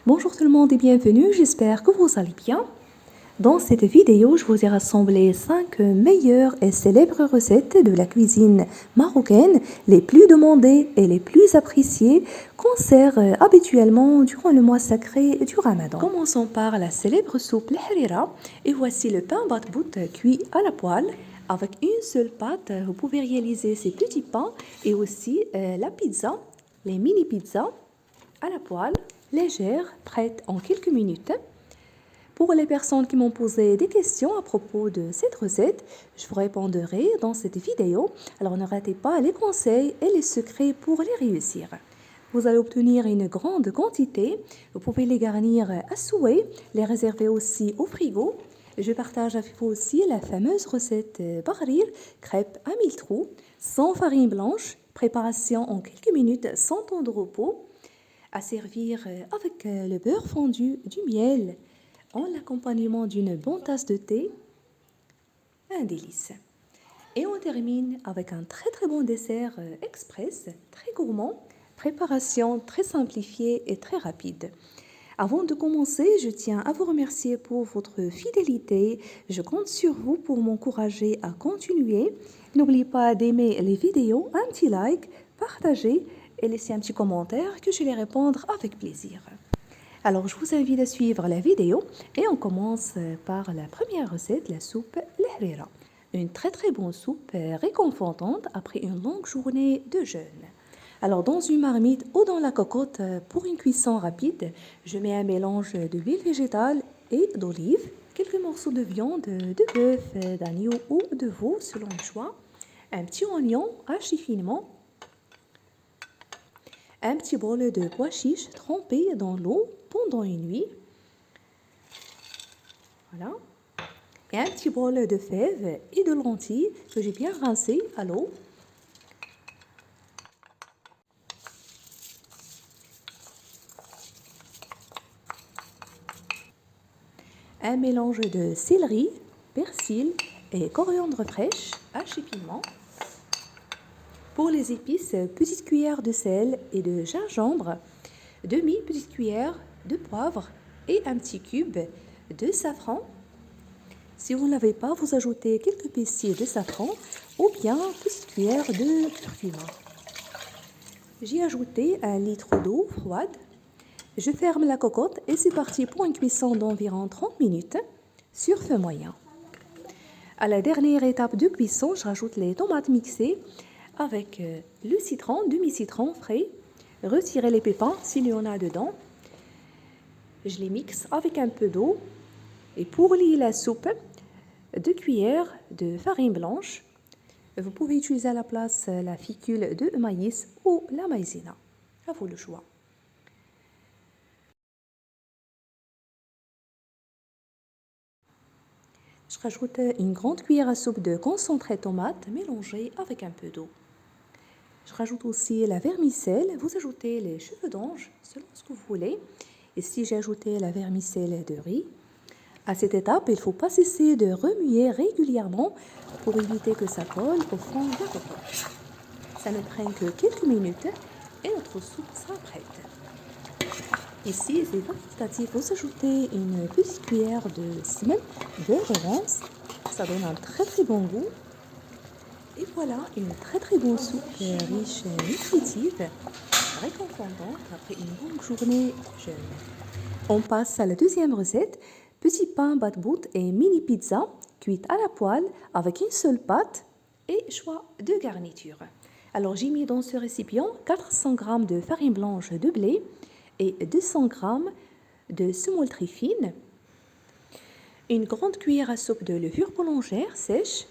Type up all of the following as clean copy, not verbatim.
Bonjour tout le monde et bienvenue, j'espère que vous allez bien. Dans cette vidéo, je vous ai rassemblé 5 meilleures et célèbres recettes de la cuisine marocaine, les plus demandées et les plus appréciées, qu'on sert habituellement durant le mois sacré du Ramadan. Commençons par la célèbre soupe l'harira et voici le pain batbout cuit à la poêle. Avec une seule pâte, vous pouvez réaliser ces petits pains et aussi la pizza, les mini pizzas à la poêle, légère, prête en quelques minutes. Pour les personnes qui m'ont posé des questions à propos de cette recette, je vous répondrai dans cette vidéo. Alors ne ratez pas les conseils et les secrets pour les réussir. Vous allez obtenir une grande quantité. Vous pouvez les garnir à souhait, les réserver aussi au frigo. Je partage avec vous aussi la fameuse recette bahrir, crêpe à 1000 trous, sans farine blanche, préparation en quelques minutes, sans temps de repos, à servir avec le beurre fondu, du miel, en l'accompagnement d'une bonne tasse de thé, un délice. Et on termine avec un très très bon dessert express, très gourmand, préparation très simplifiée et très rapide. Avant de commencer, je tiens à vous remercier pour votre fidélité. Je compte sur vous pour m'encourager à continuer. N'oubliez pas d'aimer les vidéos, un petit like, partager et laisser un petit commentaire que je vais répondre avec plaisir. Alors, je vous invite à suivre la vidéo et on commence par la première recette, la soupe l'harira. Une très très bonne soupe réconfortante après une longue journée de jeûne. Alors, dans une marmite ou dans la cocotte, pour une cuisson rapide, je mets un mélange d'huile végétale et d'olive, quelques morceaux de viande, de bœuf, d'agneau ou de veau selon le choix, un petit oignon haché finement, un petit bol de pois chiches trempés dans l'eau pendant une nuit. Voilà. Et un petit bol de fèves et de lentilles que j'ai bien rincé à l'eau. Un mélange de céleri, persil et coriandre fraîche haché finement. Pour les épices, petite cuillère de sel et de gingembre, demi-petite cuillère de poivre et un petit cube de safran. Si vous ne l'avez pas, vous ajoutez quelques pincées de safran ou bien petite cuillère de curcuma. J'ai ajouté 1 litre d'eau froide. Je ferme la cocotte et c'est parti pour une cuisson d'environ 30 minutes sur feu moyen. À la dernière étape de cuisson, je rajoute les tomates mixées avec le citron, demi-citron frais. Retirez les pépins s'il y en a dedans. Je les mixe avec un peu d'eau. Et pour lier la soupe, 2 cuillères de farine blanche. Vous pouvez utiliser à la place la fécule de maïs ou la maïzena. À vous le choix. Je rajoute une grande cuillère à soupe de concentré tomate mélangé avec un peu d'eau. Je rajoute aussi la vermicelle. Vous ajoutez les cheveux d'ange selon ce que vous voulez. Ici, j'ai ajouté la vermicelle de riz. À cette étape, il ne faut pas cesser de remuer régulièrement pour éviter que ça colle au fond de la cocotte. Ça ne prend que quelques minutes et notre soupe sera prête. Ici, c'est facultatif. Vous ajoutez une petite cuillère de semaine de Provence. Ça donne un très très bon goût. Et voilà, une très très bonne soupe riche et nutritive, réconfortante après une longue journée jeûne. On passe à la deuxième recette. Petit pain batbout et mini pizza cuite à la poêle avec une seule pâte et choix de garniture. Alors j'ai mis dans ce récipient 400 g de farine blanche de blé et 200 g de semoule très fine, une grande cuillère à soupe de levure boulangère sèche,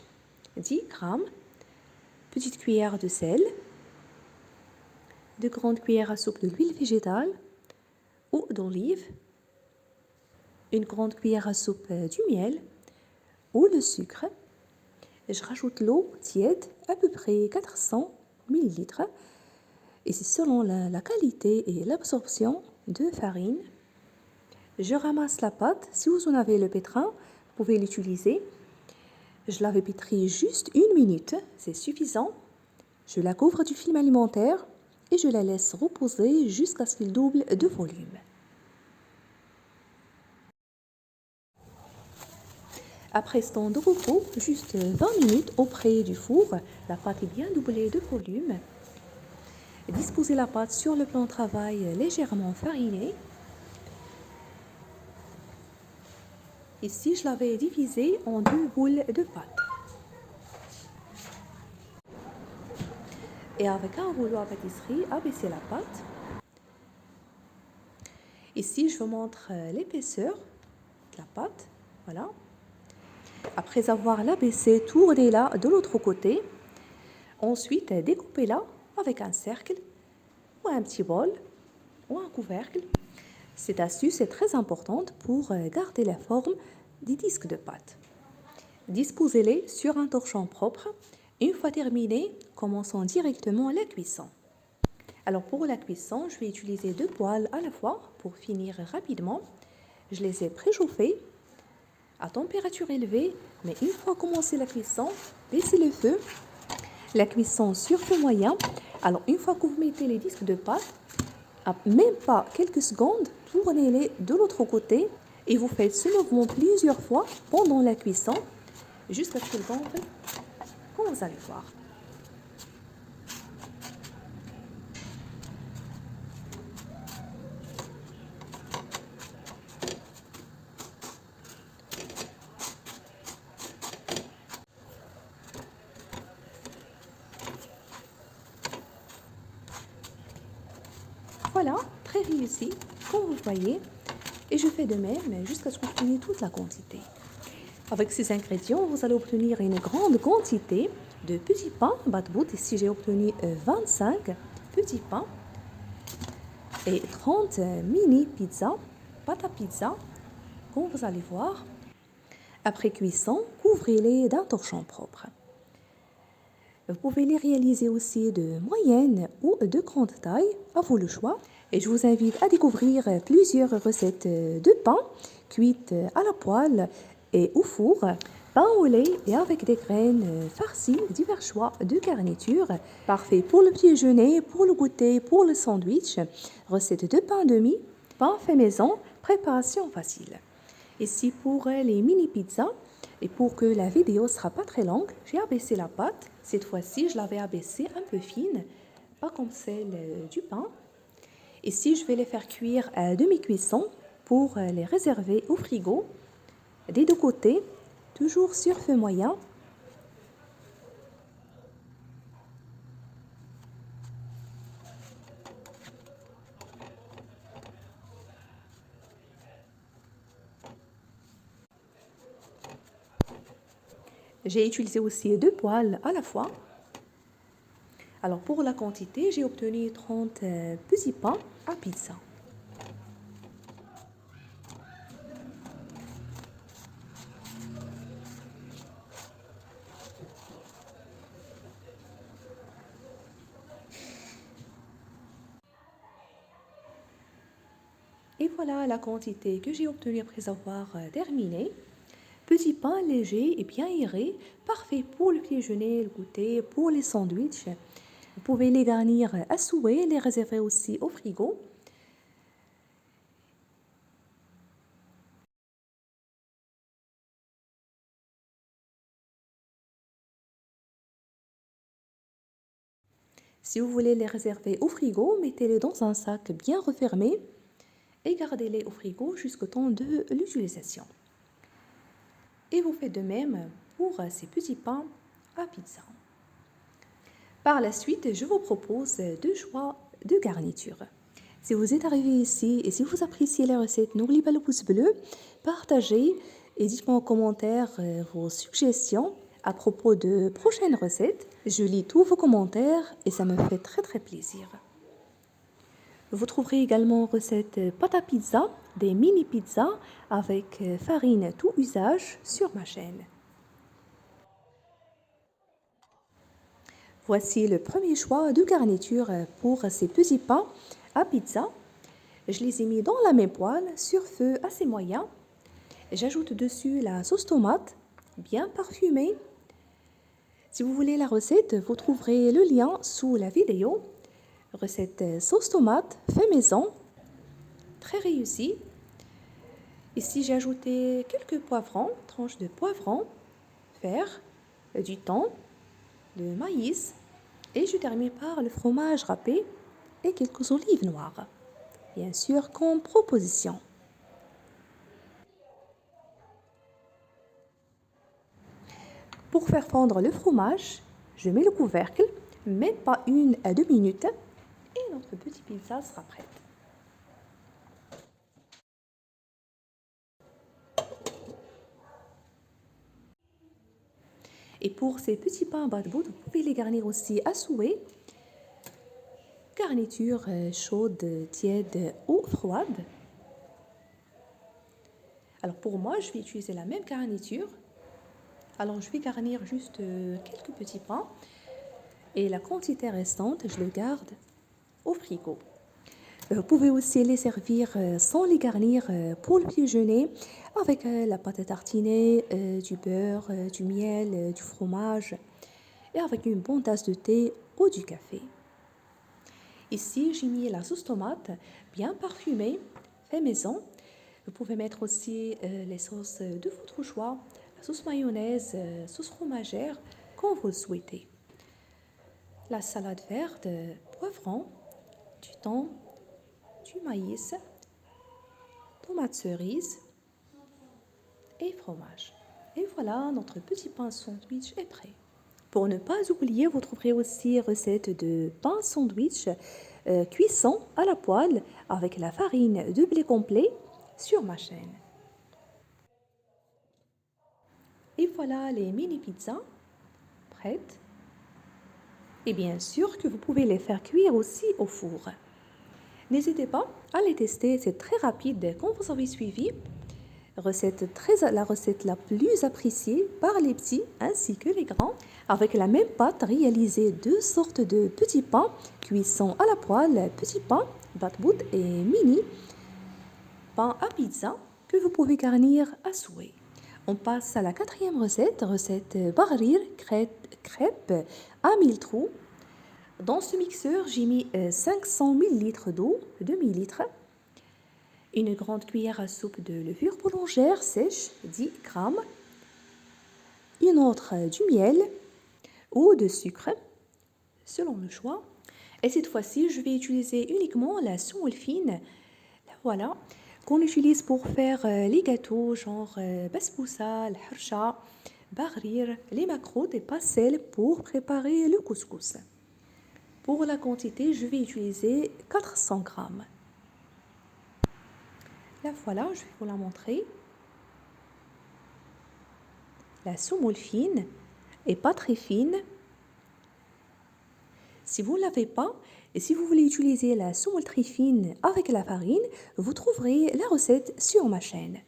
10 g, petite cuillère de sel, 2 grandes cuillères à soupe de l'huile végétale ou d'olive, une grande cuillère à soupe du miel ou le sucre. Je rajoute l'eau tiède, à peu près 400 ml. Et c'est selon la qualité et l'absorption de farine. Je ramasse la pâte. Si vous en avez le pétrin, vous pouvez l'utiliser. Je l'avais pétrie juste 1 minute, c'est suffisant. Je la couvre du film alimentaire et je la laisse reposer jusqu'à ce qu'il double de volume. Après ce temps de repos, juste 20 minutes auprès du four, la pâte est bien doublée de volume. Disposez la pâte sur le plan de travail légèrement fariné. Ici, je l'avais divisée en 2 boules de pâte. Et avec un rouleau à pâtisserie, abaissez la pâte. Ici, je vous montre l'épaisseur de la pâte. Voilà. Après avoir l'abaissée, tournez-la de l'autre côté. Ensuite, découpez-la avec un cercle ou un petit bol ou un couvercle. Cette astuce est très importante pour garder la forme des disques de pâte. Disposez-les sur un torchon propre. Une fois terminé, commençons directement la cuisson. Alors pour la cuisson, je vais utiliser 2 poêles à la fois pour finir rapidement. Je les ai préchauffés à température élevée, mais une fois commencé la cuisson, baissez le feu. La cuisson sur feu moyen. Alors une fois que vous mettez les disques de pâte, à même pas quelques secondes, tournez-les de l'autre côté et vous faites ce mouvement plusieurs fois pendant la cuisson jusqu'à ce qu'ils gonflent, comme vous allez voir. Voilà, très réussi, comme vous voyez. Et je fais de même jusqu'à ce que j'obtienne toute la quantité. Avec ces ingrédients, vous allez obtenir une grande quantité de petits pains bat-bout. Ici, j'ai obtenu 25 petits pains et 30 mini pizzas, pâte à pizza, comme vous allez voir. Après cuisson, couvrez-les d'un torchon propre. Vous pouvez les réaliser aussi de moyenne ou de grande taille, à vous le choix. Et je vous invite à découvrir plusieurs recettes de pain cuites à la poêle et au four, pain au lait et avec des graines farcies, divers choix de garniture. Parfait pour le petit déjeuner, pour le goûter, pour le sandwich. Recette de pain de mie, pain fait maison, préparation facile. Ici pour les mini pizzas. Et pour que la vidéo ne sera pas très longue, j'ai abaissé la pâte. Cette fois-ci, je l'avais abaissée un peu fine, pas comme celle du pain. Ici, je vais les faire cuire à demi-cuisson pour les réserver au frigo. Des 2 côtés, toujours sur feu moyen. J'ai utilisé aussi 2 poêles à la fois. Alors pour la quantité, j'ai obtenu 30 petits pains à pizza. Et voilà la quantité que j'ai obtenue après avoir terminé. Petit pain léger et bien aéré, parfait pour le petit déjeuner, le goûter, pour les sandwichs. Vous pouvez les garnir à souhait, les réserver aussi au frigo. Si vous voulez les réserver au frigo, mettez-les dans un sac bien refermé et gardez-les au frigo jusqu'au temps de l'utilisation. Et vous faites de même pour ces petits pains à pizza. Par la suite, je vous propose 2 choix de garniture. Si vous êtes arrivé ici et si vous appréciez la recette, n'oubliez pas le pouce bleu, partagez et dites-moi en commentaire vos suggestions à propos de prochaines recettes. Je lis tous vos commentaires et ça me fait très très plaisir. Vous trouverez également recette pâte à pizza, des mini pizzas avec farine tout usage sur ma chaîne. Voici le premier choix de garniture pour ces petits pains à pizza. Je les ai mis dans la même poêle sur feu assez moyen. J'ajoute dessus la sauce tomate bien parfumée. Si vous voulez la recette, vous trouverez le lien sous la vidéo. Recette sauce tomate fait maison, très réussie. Ici, j'ai ajouté quelques poivrons, tranches de poivrons, vert, du thon, le maïs et je termine par le fromage râpé et quelques olives noires. Bien sûr, comme proposition. Pour faire fondre le fromage, je mets le couvercle, même pas 1 à 2 minutes, et notre petite pizza sera prête. Et pour ces petits pains badboud, vous pouvez les garnir aussi à souhait. Garniture chaude, tiède ou froide. Alors pour moi, je vais utiliser la même garniture. Alors je vais garnir juste quelques petits pains. Et la quantité restante, je le garde au frigo. Vous pouvez aussi les servir sans les garnir pour le déjeuner avec la pâte à tartiner, du beurre, du miel, du fromage et avec une bonne tasse de thé ou du café. Ici, j'ai mis la sauce tomate bien parfumée, fait maison. Vous pouvez mettre aussi les sauces de votre choix, la sauce mayonnaise, sauce fromagère, comme vous le souhaitez. La salade verte, poivron, du thon, du maïs, tomates cerises et fromage. Et voilà, notre petit pain sandwich est prêt. Pour ne pas oublier, vous trouverez aussi recette de pain sandwich cuisson à la poêle avec la farine de blé complet sur ma chaîne. Et voilà les mini pizzas prêtes. Et bien sûr que vous pouvez les faire cuire aussi au four. N'hésitez pas à les tester, c'est très rapide comme vous avez suivi. La recette la plus appréciée par les petits ainsi que les grands. Avec la même pâte, réalisez 2 sortes de petits pains, cuisson à la poêle, petits pains, batbout et mini, pain à pizza que vous pouvez garnir à souhait. On passe à la 4e recette Bahrir crêpe à 1000 trous. Dans ce mixeur, j'ai mis 500 ml d'eau, demi-litre, une grande cuillère à soupe de levure boulangère sèche, 10 grammes, une autre du miel ou de sucre, selon le choix. Et cette fois-ci, je vais utiliser uniquement la semoule fine, voilà, qu'on utilise pour faire les gâteaux, genre basboussa, le harsha, bahrir, les macroutes et pastel pour préparer le couscous. Pour la quantité, je vais utiliser 400 grammes. La voilà, je vais vous la montrer. La semoule fine et pas très fine. Si vous ne l'avez pas, et si vous voulez utiliser la semoule très fine avec la farine, vous trouverez la recette sur ma chaîne.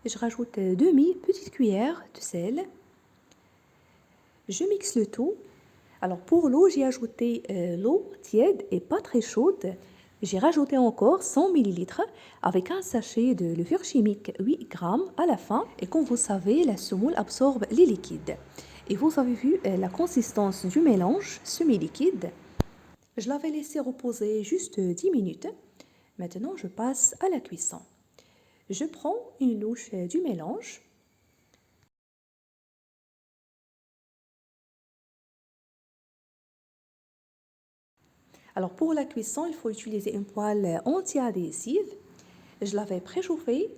Je rajoute demi petite cuillère de sel. Je mixe le tout. Alors pour l'eau, j'ai ajouté l'eau tiède et pas très chaude. J'ai rajouté encore 100 ml avec un sachet de levure chimique 8 grammes à la fin. Et comme vous savez, la semoule absorbe les liquides. Et vous avez vu la consistance du mélange semi-liquide. Je l'avais laissé reposer juste 10 minutes. Maintenant, je passe à la cuisson. Je prends une louche du mélange. Alors pour la cuisson, il faut utiliser une poêle anti-adhésive. Je l'avais préchauffée.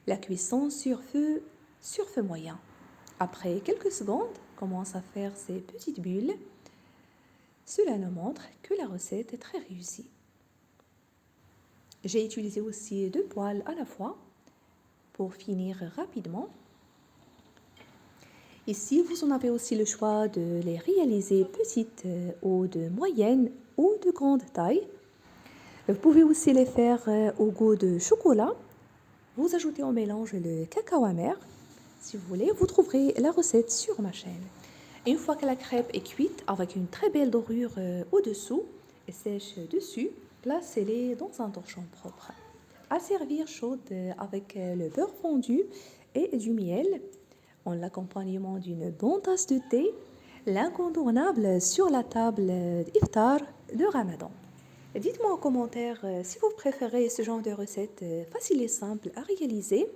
La cuisson sur feu moyen. Après quelques secondes, commence à faire ces petites bulles. Cela nous montre que la recette est très réussie. J'ai utilisé aussi 2 poêles à la fois pour finir rapidement. Ici, vous en avez aussi le choix de les réaliser petites ou de moyenne ou de grande taille. Vous pouvez aussi les faire au goût de chocolat. Vous ajoutez au mélange le cacao amer. Si vous voulez, vous trouverez la recette sur ma chaîne. Et une fois que la crêpe est cuite, avec une très belle dorure au-dessous et sèche dessus, placez-les dans un torchon propre. À servir chaude avec le beurre fondu et du miel, en l'accompagnement d'une bonne tasse de thé. l'incontournable sur la table d'iftar de Ramadan. Dites-moi en commentaire si vous préférez ce genre de recette facile et simple à réaliser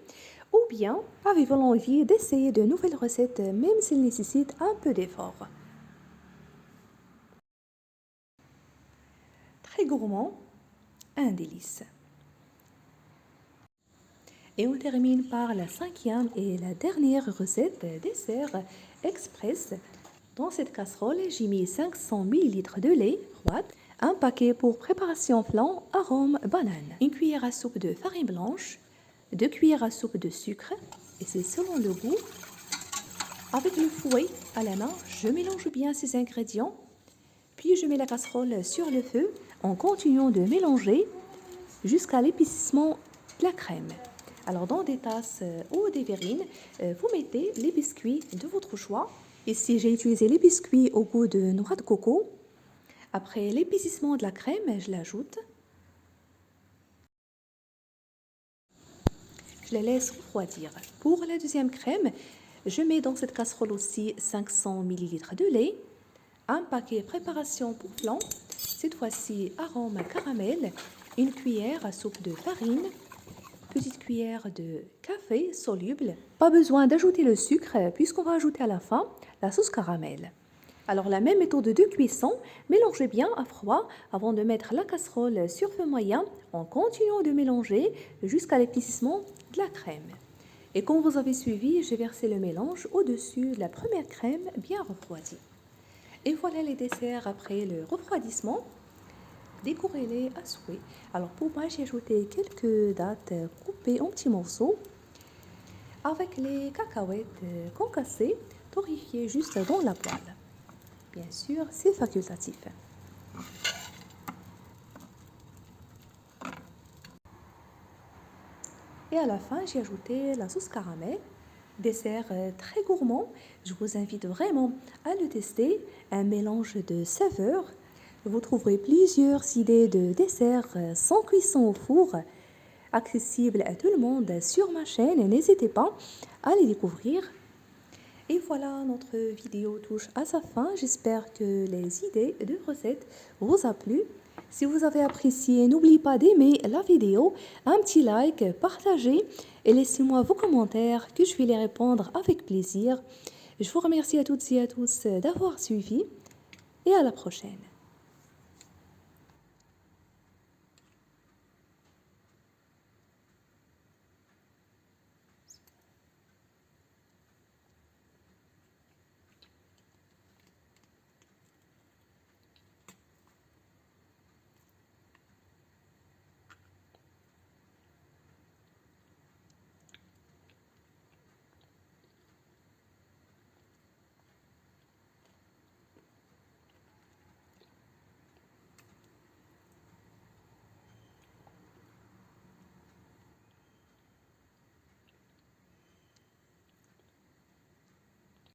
ou bien avez-vous l'envie d'essayer de nouvelles recettes même s'ils nécessitent un peu d'effort. Très gourmand, un délice. Et on termine par la 5e et la dernière recette dessert express. Dans cette casserole, j'ai mis 500 ml de lait froid, un paquet pour préparation flan, arôme banane, une cuillère à soupe de farine blanche, 2 cuillères à soupe de sucre, et c'est selon le goût. Avec le fouet à la main, je mélange bien ces ingrédients, puis je mets la casserole sur le feu en continuant de mélanger jusqu'à l'épaississement de la crème. Alors dans des tasses ou des verrines, vous mettez les biscuits de votre choix. Ici, j'ai utilisé les biscuits au goût de noix de coco. Après l'épaississement de la crème, je l'ajoute. Je la laisse refroidir. Pour la deuxième crème, je mets dans cette casserole aussi 500 ml de lait, un paquet préparation pour flan, cette fois-ci arôme caramel, une cuillère à soupe de farine, petite cuillère de café soluble. Pas besoin d'ajouter le sucre puisqu'on va ajouter à la fin la sauce caramel. Alors la même méthode de cuisson, mélangez bien à froid avant de mettre la casserole sur feu moyen en continuant de mélanger jusqu'à l'épaississement de la crème. Et comme vous avez suivi, j'ai versé le mélange au-dessus de la première crème bien refroidie. Et voilà les desserts après le refroidissement. Décorez-les à souhait. Alors pour moi, j'ai ajouté quelques dattes coupées en petits morceaux avec les cacahuètes concassées, torréfiées juste dans la poêle. Bien sûr, c'est facultatif. Et à la fin, j'ai ajouté la sauce caramel. Dessert très gourmand. Je vous invite vraiment à le tester. Un mélange de saveurs. Vous trouverez plusieurs idées de desserts sans cuisson au four, accessibles à tout le monde sur ma chaîne. N'hésitez pas à les découvrir. Et voilà, notre vidéo touche à sa fin. J'espère que les idées de recettes vous ont plu. Si vous avez apprécié, n'oubliez pas d'aimer la vidéo, un petit like, partagez et laissez-moi vos commentaires que je vais les répondre avec plaisir. Je vous remercie à toutes et à tous d'avoir suivi et à la prochaine.